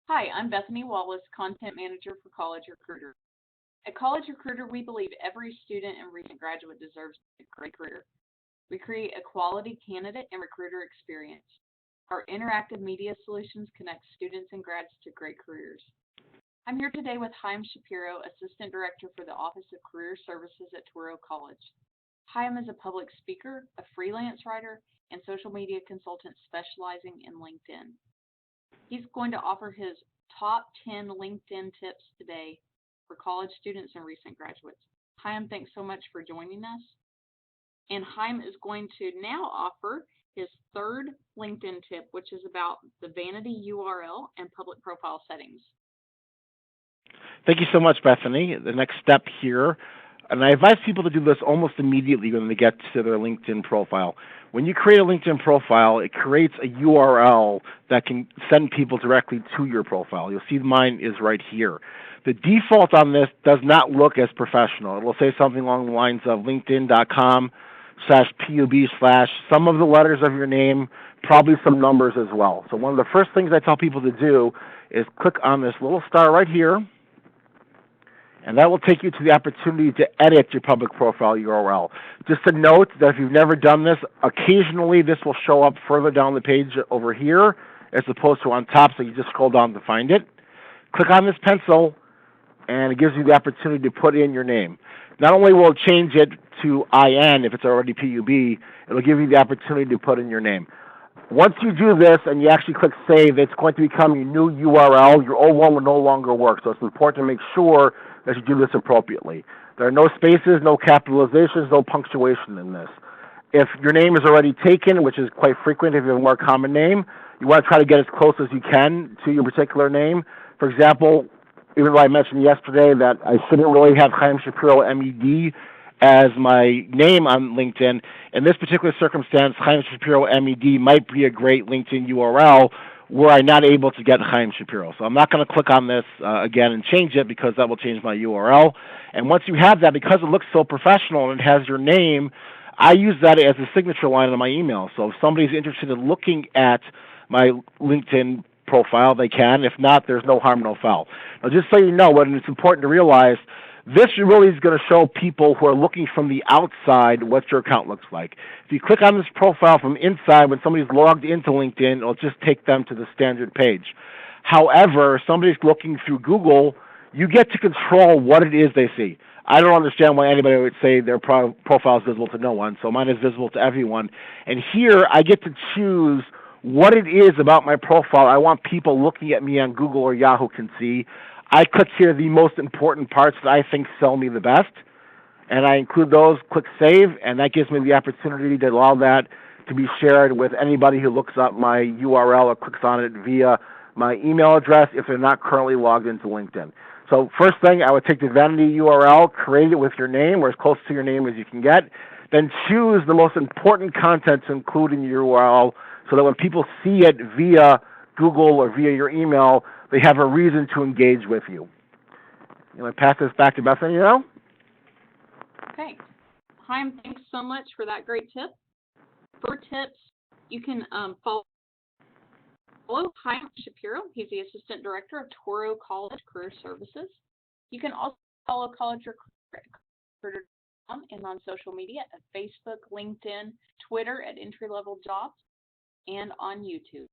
Hi, I'm Bethany Wallace, Content Manager for College Recruiter. At College Recruiter, we believe every student and recent graduate deserves a great career. We create a quality candidate and recruiter experience. Our interactive media solutions connect students and grads to great careers. I'm here today with Chaim Shapiro, Assistant Director for the Office of Career Services at Touro College. Chaim is a public speaker, a freelance writer, and social media consultant specializing in LinkedIn. He's going to offer his top 10 LinkedIn tips today for college students and recent graduates. Chaim, thanks so much for joining us. And Chaim is going to now offer his third LinkedIn tip, which is about the Vanity URL and public profile settings. Thank you so much, Bethany. The next step here, and I advise people to do this almost immediately when they get to their LinkedIn profile. When you create a LinkedIn profile, it creates a URL that can send people directly to your profile. You'll see mine is right here. The default on this does not look as professional. It will say something along the lines of linkedin.com/pub/ some of the letters of your name, probably some numbers as well. So one of the first things I tell people to do is click on this little star right here, and that will take you to the opportunity to edit your public profile URL. Just a note that if you've never done this, occasionally this will show up further down the page over here as opposed to on top, so you just scroll down to find it. Click on this pencil, and it gives you the opportunity to put in your name. Not only will it change it to IN if it's already PUB, it'll give you the opportunity to put in your name. Once you do this and you actually click save, it's going to become your new URL. Your old one will no longer work, so it's important to make sure that you do this appropriately. There are no spaces, no capitalizations, no punctuation in this. If your name is already taken, which is quite frequent if you have a more common name, you want to try to get as close as you can to your particular name. For example, even though I mentioned yesterday that I shouldn't really have Chaim Shapiro MED as my name on LinkedIn, in this particular circumstance, Chaim Shapiro MED might be a great LinkedIn URL were I not able to get Chaim Shapiro. So I'm not going to click on this again and change it because that will change my URL. And once you have that, because it looks so professional and it has your name, I use that as a signature line on my email. So if somebody's interested in looking at my LinkedIn profile, they can. If not, there's no harm, no foul. Now, just so you know, and it's important to realize, this really is going to show people who are looking from the outside what your account looks like. If you click on this profile from inside, when somebody's logged into LinkedIn, it'll just take them to the standard page. However, if somebody's looking through Google, you get to control what it is they see. I don't understand why anybody would say their profile is visible to no one, so mine is visible to everyone. And here, I get to choose what it is about my profile I want people looking at me on Google or Yahoo can see. I click here the most important parts that I think sell me the best, and I include those, click save, and that gives me the opportunity to allow that to be shared with anybody who looks up my URL or clicks on it via my email address if they're not currently logged into LinkedIn. So first thing, I would take the Vanity URL, create it with your name or as close to your name as you can get, then choose the most important content to include in your URL so that when people see it via Google or via your email, they have a reason to engage with you. I'm going to pass this back to Bethany now. Okay. Chaim, thanks so much for that great tip. For tips, you can follow Chaim Shapiro. He's the Assistant Director of Touro College Career Services. You can also follow College Recruiter and on social media at Facebook, LinkedIn, Twitter at Entry Level Jobs, and on YouTube.